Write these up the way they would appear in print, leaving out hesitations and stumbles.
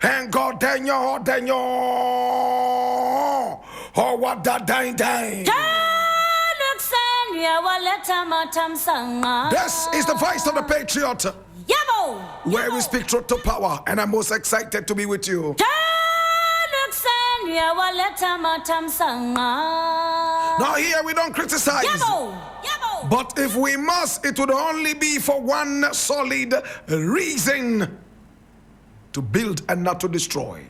and God This is the voice of the Patriot, where we speak truth to power, and I'm most excited to be with you. Now here we don't criticize, but if we must, it would only be for one solid reason: to build and not to destroy.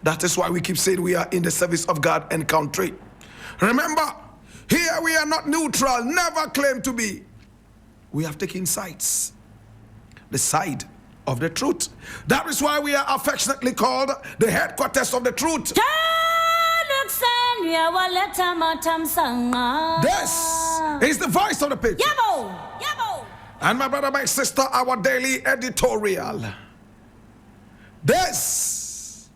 That is why we keep saying we are in the service of God and country. Remember, here we are not neutral, never claim to be. We have taken sides, the side of the truth. That is why we are affectionately called the headquarters of the truth. This is the voice of the people. And my brother, my sister, our daily editorial. This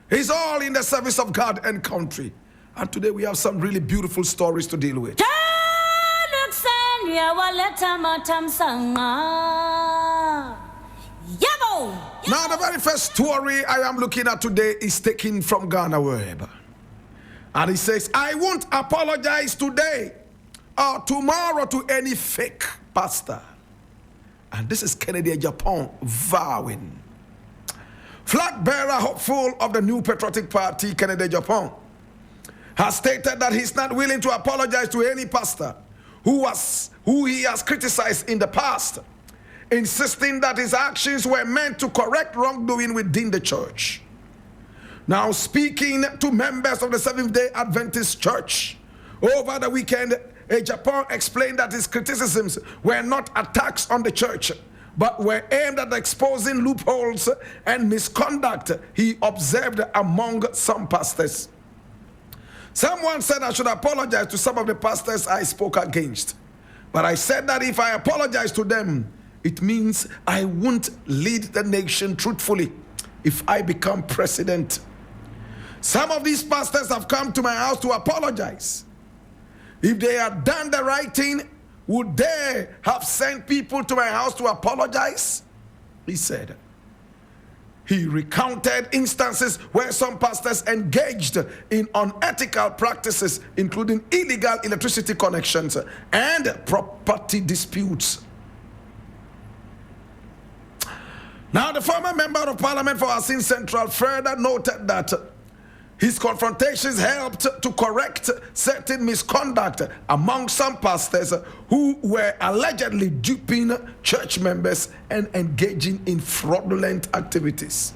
is all in the service of God and country. And today we have some really beautiful stories to deal with. Now the very first story I am looking at today is taken from Ghana Web. And it says, I won't apologize today or tomorrow to any fake pastor. And this is Kennedy Agyapong vowing. Flag bearer hopeful of the new Patriotic Party, Kennedy Agyapong, has stated that he's not willing to apologize to any pastor who he has criticized in the past, insisting that his actions were meant to correct wrongdoing within the church. Now, speaking to members of the Seventh-day Adventist Church over the weekend, Agyapong explained that his criticisms were not attacks on the church, but were aimed at exposing loopholes and misconduct he observed among some pastors. Someone said I should apologize to some of the pastors I spoke against, but I said that if I apologize to them, it means I won't lead the nation truthfully if I become president. Some of these pastors have come to my house to apologize. If they had done the right thing, would they have sent people to my house to apologize? He said. He recounted instances where some pastors engaged in unethical practices, including illegal electricity connections and property disputes. Now, the former member of parliament for Asin Central further noted that his confrontations helped to correct certain misconduct among some pastors who were allegedly duping church members and engaging in fraudulent activities.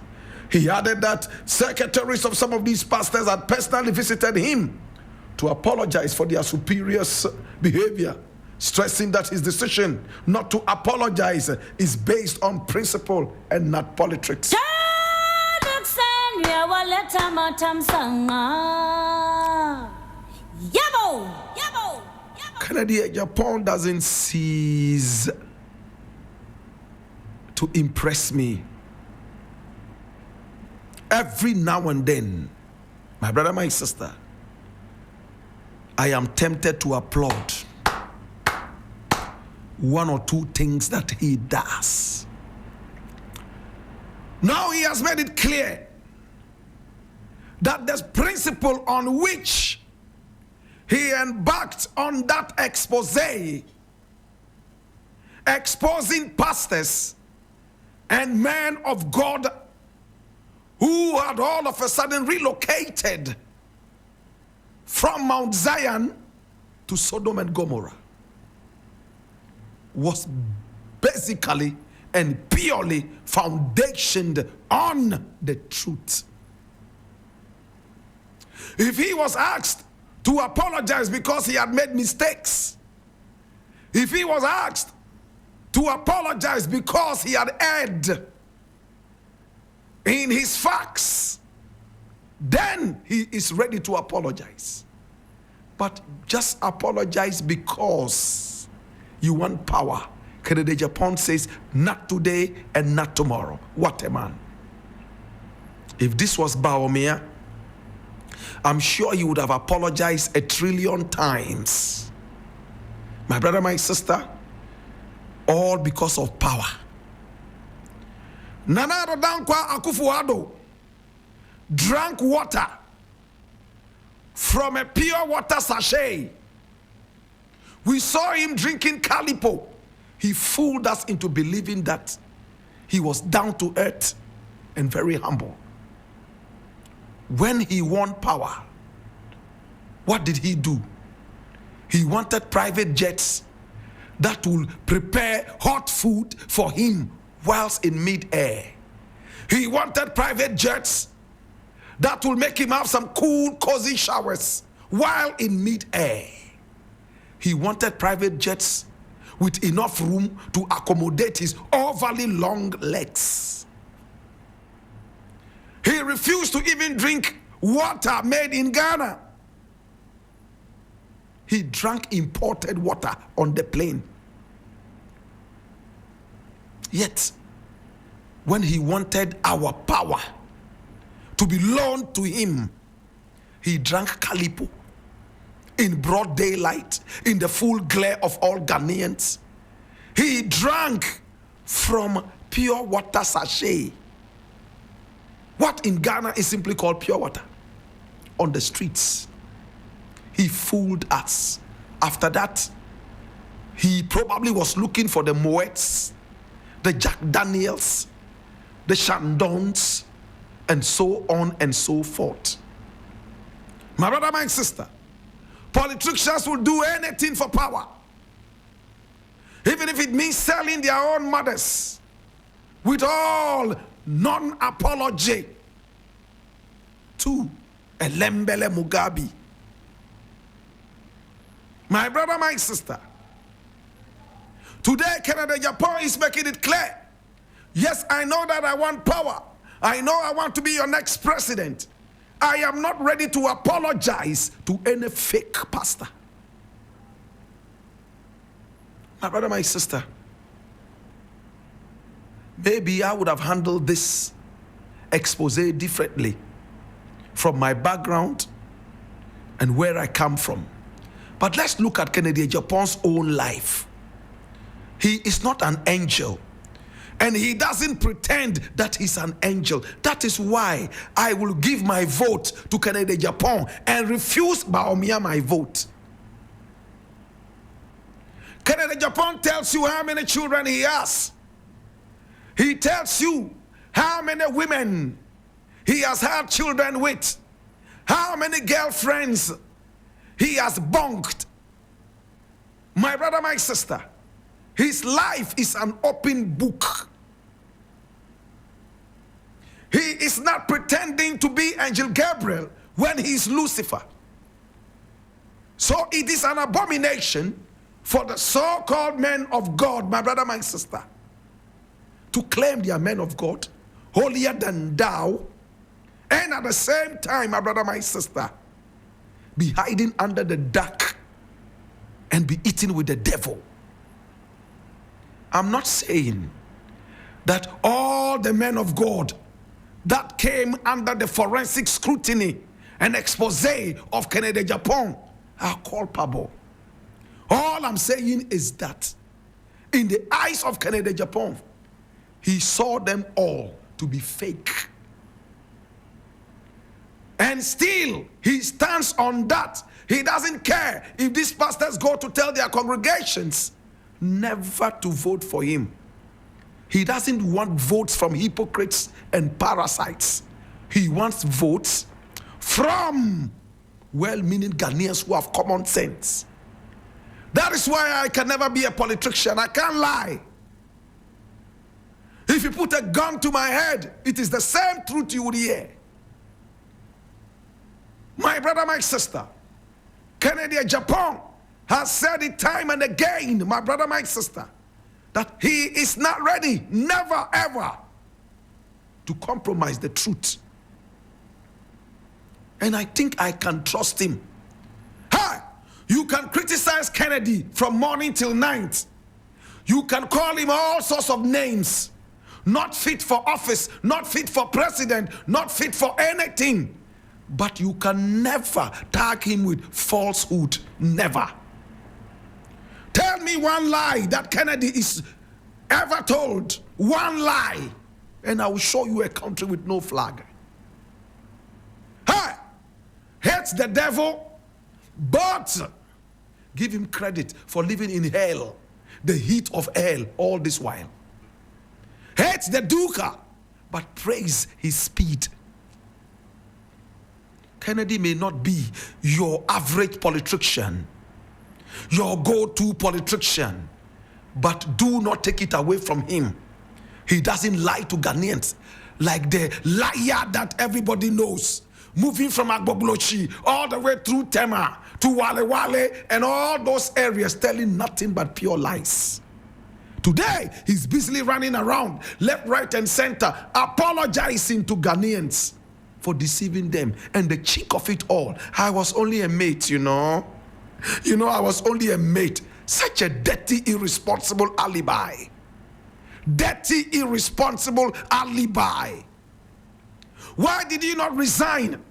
He added that secretaries of some of these pastors had personally visited him to apologize for their superiors' behavior, stressing that his decision not to apologize is based on principle and not politics. Kennedy Agyapong doesn't cease to impress me. Every now and then, my brother, my sister, I am tempted to applaud one or two things that he does. Now he has made it clear that the principle on which he embarked on that expose, exposing pastors and men of God who had all of a sudden relocated from Mount Zion to Sodom and Gomorrah, was basically and purely foundationed on the truth. If he was asked to apologize because he had made mistakes, if he was asked to apologize because he had erred in his facts, then he is ready to apologize. But just apologize because you want power. Kennedy Agyapong says, not today and not tomorrow. What a man. If this was Baomia, I'm sure he would have apologized 1 trillion times. My brother, my sister, all because of power. Nana Addo Dankwa Akufo-Addo drank water from a pure water sachet. We saw him drinking Calipo. He fooled us into believing that he was down to earth and very humble. When he won power, what did he do? He wanted private jets that will prepare hot food for him whilst in mid-air. He wanted private jets that will make him have some cool, cozy showers while in mid-air. He wanted private jets with enough room to accommodate his overly long legs. He refused to even drink water made in Ghana. He drank imported water on the plane. Yet, when he wanted our power to be loaned to him, he drank Calipo in broad daylight, in the full glare of all Ghanaians. He drank from pure water sachet. What in Ghana is simply called pure water on the streets. He fooled us. After that, he probably was looking for the Moets, the Jack Daniels, the Shandons, and so on and so forth. My brother, my sister, politicians will do anything for power, even if it means selling their own mothers with all non-apology to Elembele Mugabe. My brother, my sister, today Canada Agyapong is making it clear. Yes, I know that I want power. I know I want to be your next president. I am not ready to apologize to any fake pastor. My brother, my sister, maybe I would have handled this expose differently from my background and where I come from. But let's look at Kennedy Agyapong's own life. He is not an angel. And he doesn't pretend that he's an angel. That is why I will give my vote to Kennedy Agyapong and refuse Baomia my vote. Kennedy Agyapong tells you how many children he has. He tells you how many women he has had children with, how many girlfriends he has bunked. My brother, my sister, his life is an open book. He is not pretending to be Angel Gabriel when he is Lucifer. So it is an abomination for the so-called men of God, my brother, my sister, to claim they are men of God, holier than thou, and at the same time, my brother, my sister, be hiding under the dark and be eaten with the devil. I'm not saying that all the men of God that came under the forensic scrutiny and expose of Kennedy Agyapong are culpable. All I'm saying is that in the eyes of Kennedy Agyapong, he saw them all to be fake. And still, he stands on that. He doesn't care if these pastors go to tell their congregations never to vote for him. He doesn't want votes from hypocrites and parasites. He wants votes from well-meaning Ghanaians who have common sense. That is why I can never be a politician. I can't lie. If you put a gun to my head, it is the same truth you would hear. My brother, my sister, Kennedy Agyapong has said it time and again, my brother, my sister, that he is not ready, never ever, to compromise the truth. And I think I can trust him. Hi, you can criticize Kennedy from morning till night. You can call him all sorts of names. Not fit for office, not fit for president, not fit for anything. But you can never tag him with falsehood. Never. Tell me one lie that Kennedy is ever told. One lie. and I will show you a country with no flag. Hey, hate the devil, but give him credit for living in hell, the heat of hell all this while. Hate the duker, but praise his speed. Kennedy may not be your average politician, your go-to politician, but do not take it away from him. He doesn't lie to Ghanaians like the liar that everybody knows, moving from Agboglochi all the way through Tema to Wale Wale and all those areas, telling nothing but pure lies. Today, he's busily running around left, right, and center, apologizing to Ghanaians for deceiving them. And the cheek of it all, I was only a mate, you know. I was only a mate. Such a dirty, irresponsible alibi. Dirty, irresponsible alibi. Why did you not resign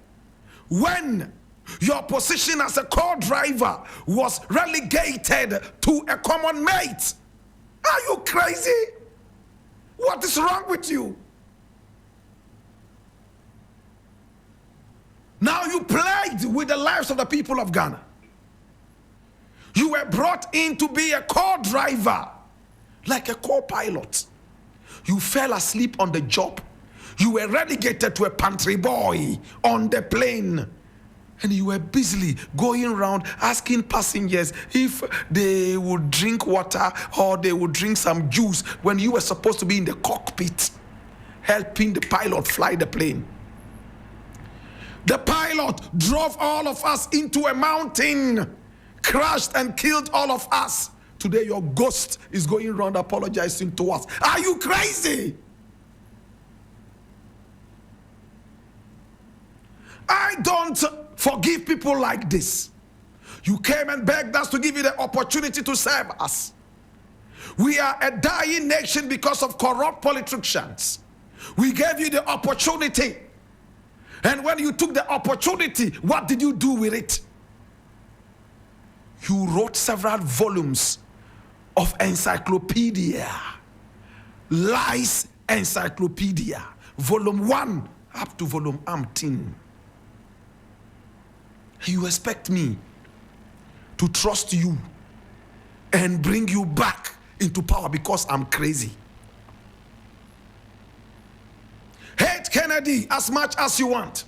when your position as a co-driver was relegated to a common mate? Are you crazy? What is wrong with you? Now you played with the lives of the people of Ghana. You were brought in to be a co-driver, like a co-pilot. You fell asleep on the job. You were relegated to a pantry boy on the plane. And you were busily going around asking passengers if they would drink water or they would drink some juice when you were supposed to be in the cockpit, helping the pilot fly the plane. The pilot drove all of us into a mountain, crashed and killed all of us. Today your ghost is going around apologizing to us. Are you crazy? I don't forgive people like this. You came and begged us to give you the opportunity to serve us. We are a dying nation because of corrupt politicians. We gave you the opportunity. And when you took the opportunity, what did you do with it? You wrote several volumes of encyclopedia. Lies encyclopedia. Volume 1 up to volume 18. You expect me to trust you and bring you back into power because I'm crazy. Hate Kennedy as much as you want.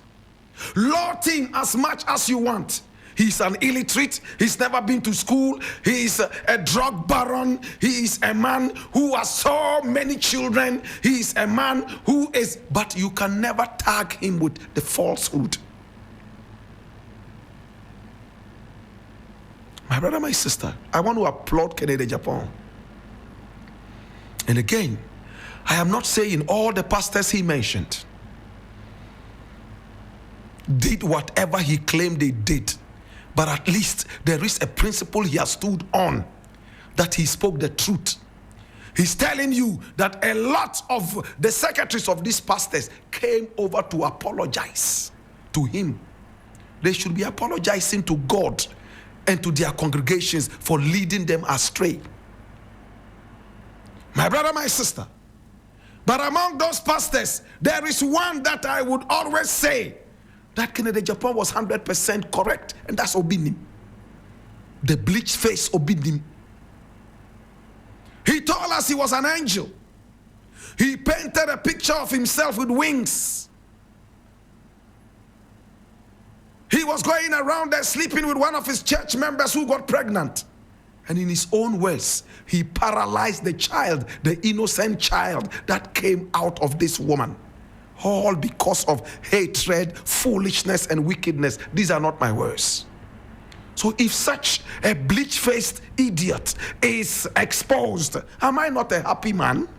Loathe him as much as you want. He's an illiterate. He's never been to school. He is a drug baron. He is a man who has so many children. He is a man who is... But you can never tag him with the falsehood. My brother, my sister, I want to applaud Kennedy Agyapong. And again, I am not saying all the pastors he mentioned did whatever he claimed they did. But at least there is a principle he has stood on, that he spoke the truth. He's telling you that a lot of the secretaries of these pastors came over to apologize to him. They should be apologizing to God and to their congregations for leading them astray. My brother, my sister, but among those pastors, there is one that I would always say that Kennedy Agyapong was 100% correct, and that's Obinim. The bleached face Obinim. He told us he was an angel. He painted a picture of himself with wings. He was going around there sleeping with one of his church members who got pregnant. And in his own words, he paralyzed the child, the innocent child that came out of this woman. All because of hatred, foolishness, and wickedness. These are not my words. So if such a bleach-faced idiot is exposed, am I not a happy man?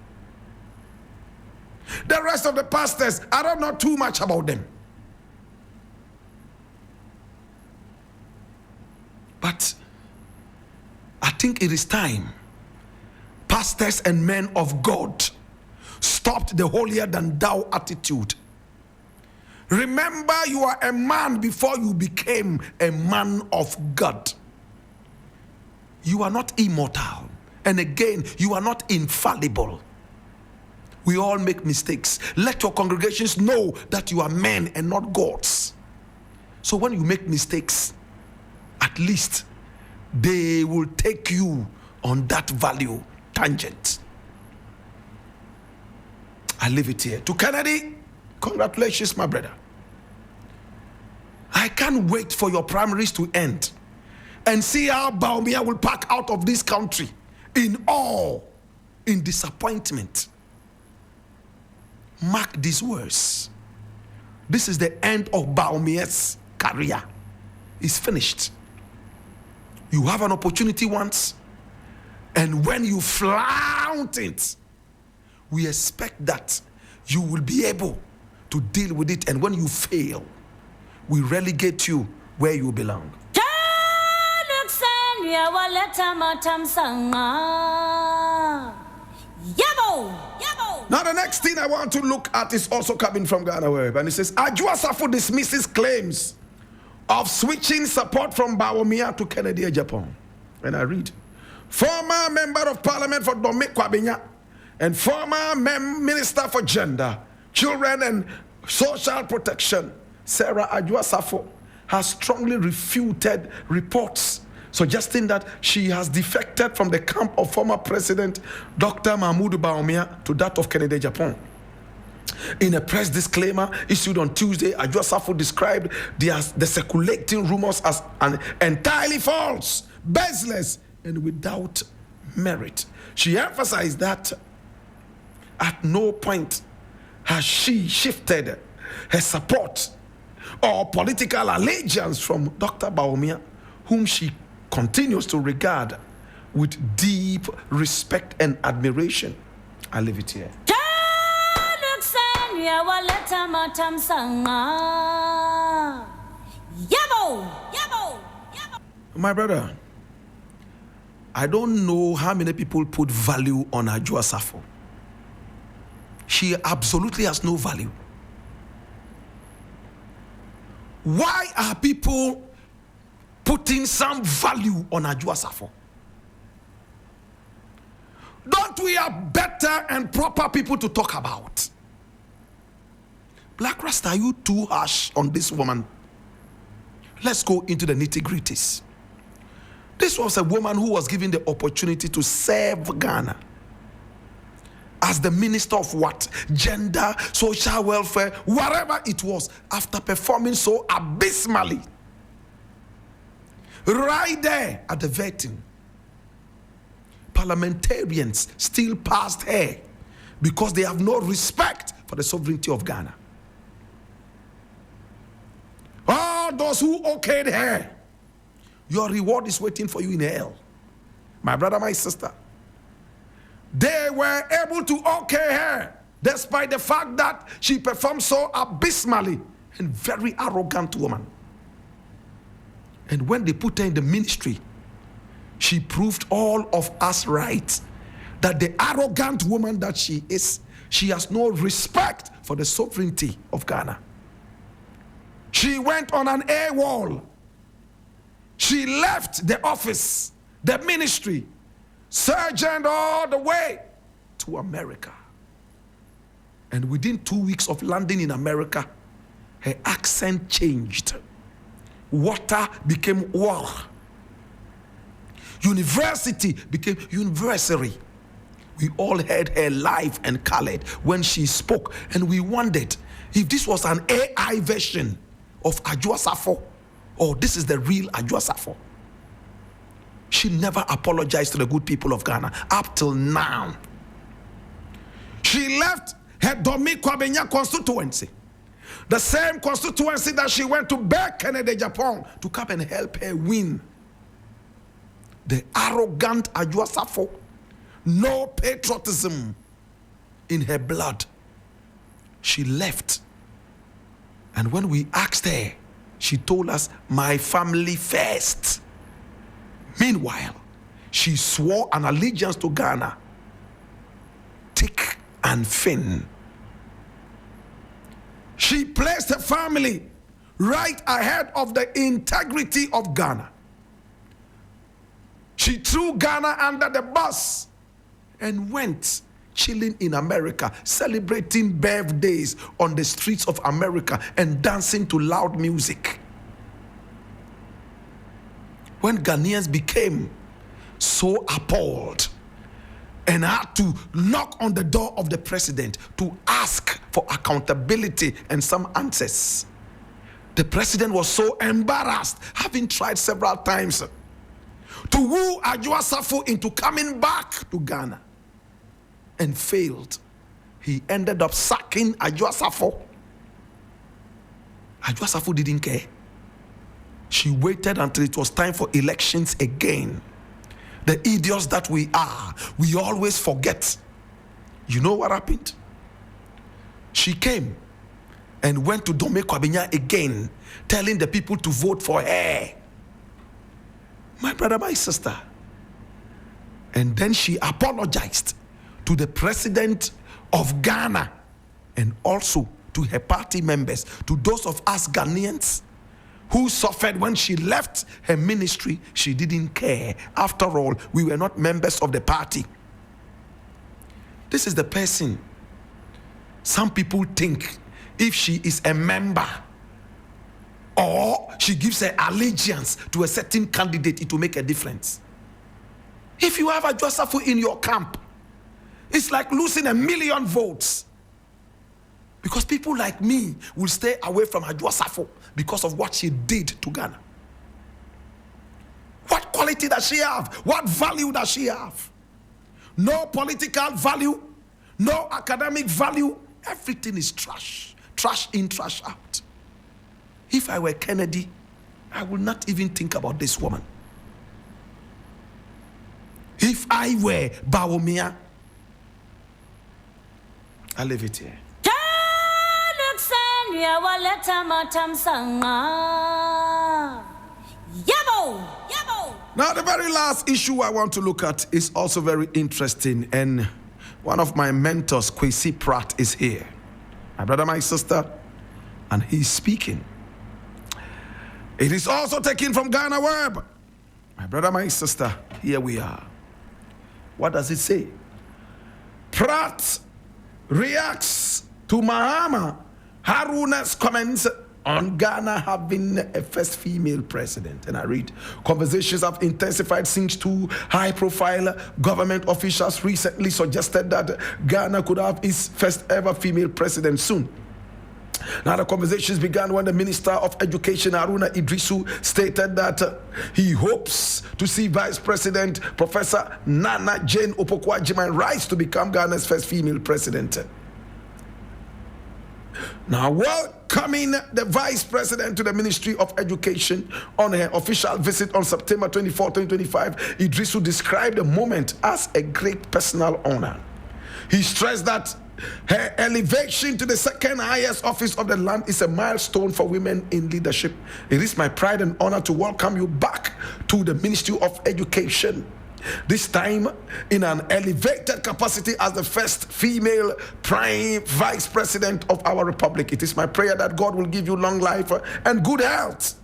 The rest of the pastors, I don't know too much about them. But I think it is time pastors and men of God stopped the holier than thou attitude. Remember, you are a man before you became a man of God. You are not immortal. And again, you are not infallible. We all make mistakes. Let your congregations know that you are men and not gods. So when you make mistakes, at least they will take you on that value tangent. I leave it here. To Kennedy, congratulations, my brother. I can't wait for your primaries to end and see how Bawumia will pack out of this country in awe, in disappointment. Mark these words. This is the end of Bawumia's career. It's finished. You have an opportunity once, and when you flaunt it, we expect that you will be able to deal with it, and when you fail, we relegate you where you belong. Now the next thing I want to look at is also coming from Ghana Web, and it says Adwoa Safo dismisses claims of switching support from Bawumia to Kennedy Agyapong. And I read, former member of parliament for Dominic Kwabenya and former minister for gender, children and social protection, Sarah Adwoa Safo, has strongly refuted reports suggesting that she has defected from the camp of former President Dr. Mahmoud Bawumia to that of Kennedy Agyapong. In a press disclaimer issued on Tuesday, Adwoa Safo described the circulating rumors as entirely false, baseless, and without merit. She emphasized that at no point has she shifted her support or political allegiance from Dr. Bawumia, whom she continues to regard with deep respect and admiration. I leave it here. My brother, I don't know how many people put value on Adwoa Safo. She absolutely has no value. Why are people putting some value on Adwoa Safo? Don't we have better and proper people to talk about? Blakk Rasta, are you too harsh on this woman? Let's go into the nitty-gritties. This was a woman who was given the opportunity to serve Ghana as the minister of what? Gender, social welfare, whatever it was, after performing so abysmally. Right there at the vetting, parliamentarians still passed her because they have no respect for the sovereignty of Ghana. All those who okayed her, your reward is waiting for you in hell. My brother, my sister, they were able to okay her despite the fact that she performed so abysmally, and very arrogant woman. And when they put her in the ministry, she proved all of us right that the arrogant woman that she is, she has no respect for the sovereignty of Ghana. She went on an AWOL. She left the office, the ministry, surged all the way to America. And within 2 weeks of landing in America, her accent changed. Water became war. University became university. We all heard her live and colored when she spoke, and we wondered if this was an AI version of Adwoa Safo, or this is the real Adwoa Safo. She never apologized to the good people of Ghana up till now. She left her Dominic Kwabenya constituency, the same constituency that she went to beg Kennedy Agyapong to come and help her win. The arrogant Adwoa Safo, no patriotism in her blood. She left. And when we asked her, she told us, my family first. Meanwhile, she swore an allegiance to Ghana, thick and thin. She placed her family right ahead of the integrity of Ghana. She threw Ghana under the bus and went chilling in America, celebrating birthdays on the streets of America and dancing to loud music. When Ghanaians became so appalled and had to knock on the door of the president to ask for accountability and some answers, the president was so embarrassed, having tried several times to woo Adwoa Safo into coming back to Ghana and failed. He ended up sacking Adwoa Safo. Adwoa Safo didn't care. She waited until it was time for elections again. The idiots that we are, we always forget. You know what happened? She came and went to Dome Kwabenya again, telling the people to vote for her. My brother, my sister. And then she apologized to the president of Ghana and also to her party members, to those of us Ghanaians who suffered when she left her ministry. She didn't care. After all, we were not members of the party. This is the person. Some people think if she is a member or she gives her allegiance to a certain candidate, it will make a difference. If you have Adwoa Safo in your camp, it's like losing 1 million votes. Because people like me will stay away from Adwoa Safo because of what she did to Ghana. What quality does she have? What value does she have? No political value, no academic value. Everything is trash. Trash in, trash out. If I were Kennedy, I would not even think about this woman. If I were Bawumia, I'll leave it here. Now, the very last issue I want to look at is also very interesting, and one of my mentors, Kwasi Pratt, is here. My brother, my sister, and he's speaking. It is also taken from Ghana Web. My brother, my sister, here we are. What does it say? Pratt reacts to Mahama Haruna's comments on Ghana having a first female president. And I read, conversations have intensified since two high-profile government officials recently suggested that Ghana could have its first ever female president soon. Now, the conversations began when the Minister of Education, Haruna Idrisu, stated that he hopes to see Vice President Professor Nana Jane Opoku-Agyeman rise to become Ghana's first female president. Now, welcoming the Vice President to the Ministry of Education on her official visit on September 24, 2025, Idrisu described the moment as a great personal honor. He stressed that her elevation to the second highest office of the land is a milestone for women in leadership. It is my pride and honor to welcome you back to the Ministry of Education, this time in an elevated capacity as the first female prime vice president of our republic. It is my prayer that God will give you long life and good health,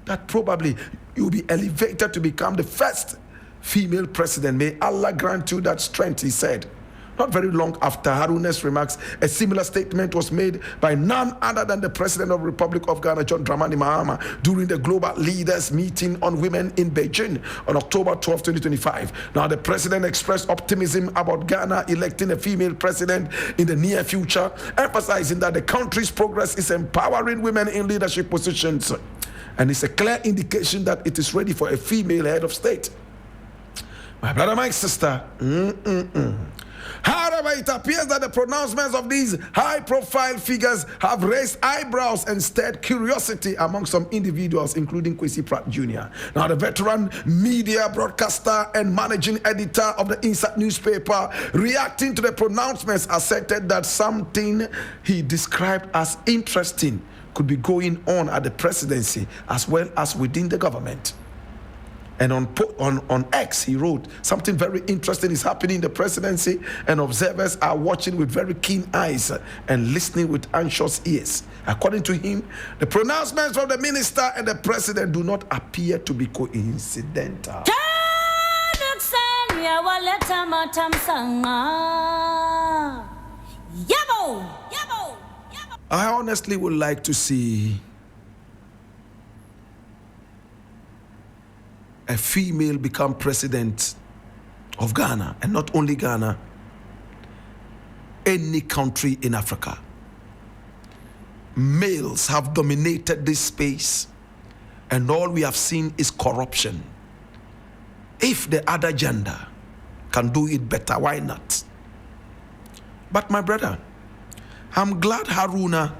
that probably you'll be elevated to become the first female president. May Allah grant you that strength, he said. Not very long after Haruna's remarks, a similar statement was made by none other than the President of the Republic of Ghana, John Dramani Mahama, during the Global Leaders Meeting on Women in Beijing on October 12, 2025. Now, the President expressed optimism about Ghana electing a female president in the near future, emphasizing that the country's progress is empowering women in leadership positions, and it's a clear indication that it is ready for a female head of state. My brother, my sister, However, it appears that the pronouncements of these high-profile figures have raised eyebrows and stirred curiosity among some individuals, including Kwasi Pratt Jr. Now, the veteran media broadcaster and managing editor of the Inside newspaper, reacting to the pronouncements, asserted that something he described as interesting could be going on at the presidency as well as within the government. And on X, he wrote, something very interesting is happening in the presidency, and observers are watching with very keen eyes and listening with anxious ears. According to him, the pronouncements of the minister and the president do not appear to be coincidental. waleta matamsanga. Yabo! I honestly would like to see a female become president of Ghana, and not only Ghana, any country in Africa. Males have dominated this space, and all we have seen is corruption. If the other gender can do it better, why not? But my brother, I'm glad Haruna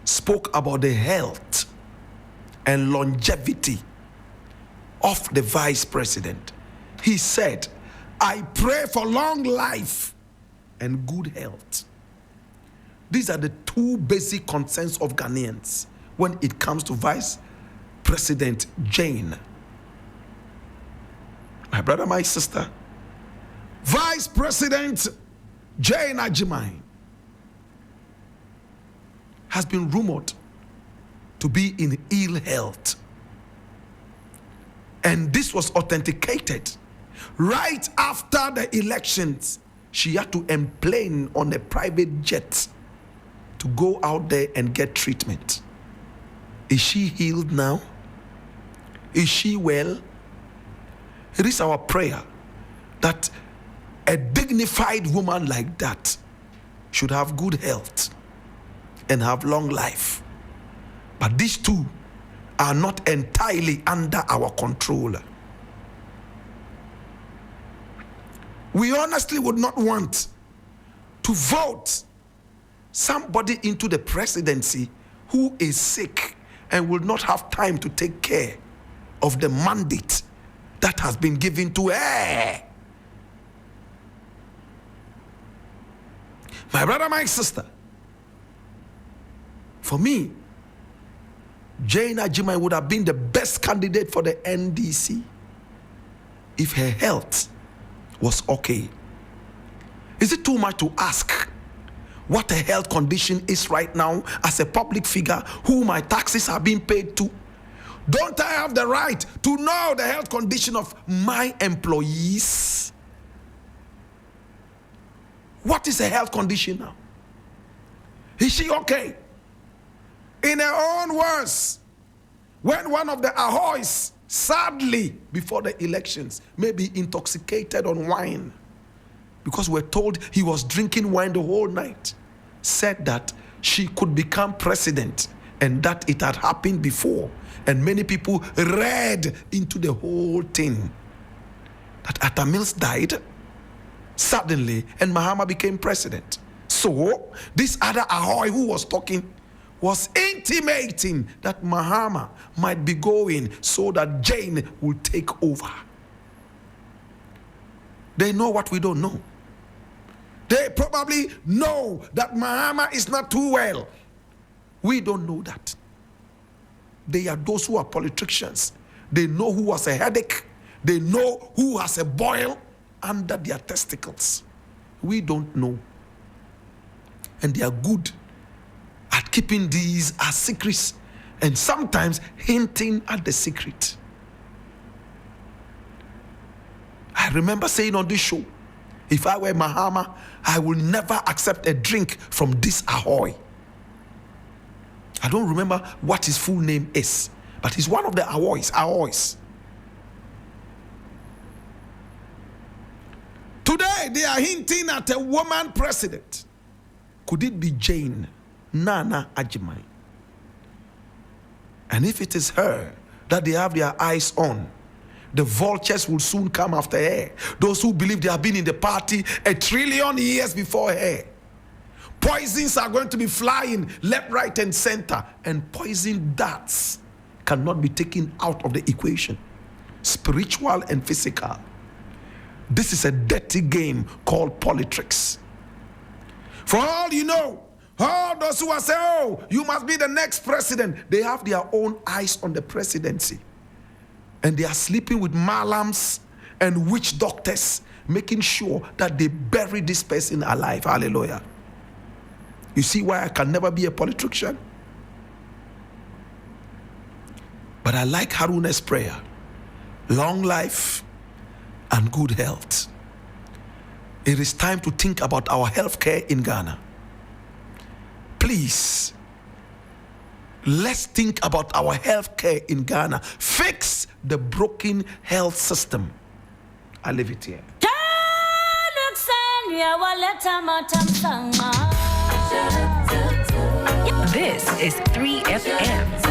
spoke about the health and longevity of the vice president. He said, I pray for long life and good health. These are the two basic concerns of Ghanaians when it comes to Vice President Jane. My brother, my sister, Vice President Jane Agyapong has been rumored to be in ill health. And this was authenticated right after the elections. She had to emplane on a private jet to go out there and get treatment. Is she healed now? Is she well? It is our prayer that a dignified woman like that should have good health and have long life. But these two are not entirely under our control. We honestly would not want to vote somebody into the presidency who is sick and will not have time to take care of the mandate that has been given to her. My brother, my sister, for me, Jane Agyapong would have been the best candidate for the NDC if her health was okay. Is it too much to ask what her health condition is right now as a public figure who my taxes are being paid to? Don't I have the right to know the health condition of my employees? What is her health condition now? Is she okay? In her own words, when one of the Ahoys, sadly, before the elections, may be intoxicated on wine, because we're told he was drinking wine the whole night, said that she could become president and that it had happened before. And many people read into the whole thing. That Atta Mills died suddenly and Mahama became president. So this other Ahoy who was talking was intimating that Mahama might be going so that Jane will take over. They know what we don't know. They probably know that Mahama is not too well. We don't know that. They are those who are politicians. They know who has a headache. They know who has a boil under their testicles. We don't know. And they are good at keeping these as secrets and sometimes hinting at the secret. I remember saying on this show, if I were Mahama, I will never accept a drink from this Ahoy. I don't remember what his full name is, but he's one of the Ahoys. Today, they are hinting at a woman president. Could it be Jane Nana Agyapong? And if it is her that they have their eyes on, the vultures will soon come after her. Those who believe they have been in the party 1 trillion years before her. Poisons are going to be flying left, right, and center. And poison darts cannot be taken out of the equation. Spiritual and physical. This is a dirty game called politics. For all you know, all those who are saying, oh, you must be the next president, they have their own eyes on the presidency. And they are sleeping with malams and witch doctors, making sure that they bury this person alive. Hallelujah. You see why I can never be a politician? But I like Haruna's prayer. Long life and good health. It is time to think about our healthcare in Ghana. Please, let's think about our healthcare in Ghana. Fix the broken health system. I leave it here. This is 3FM.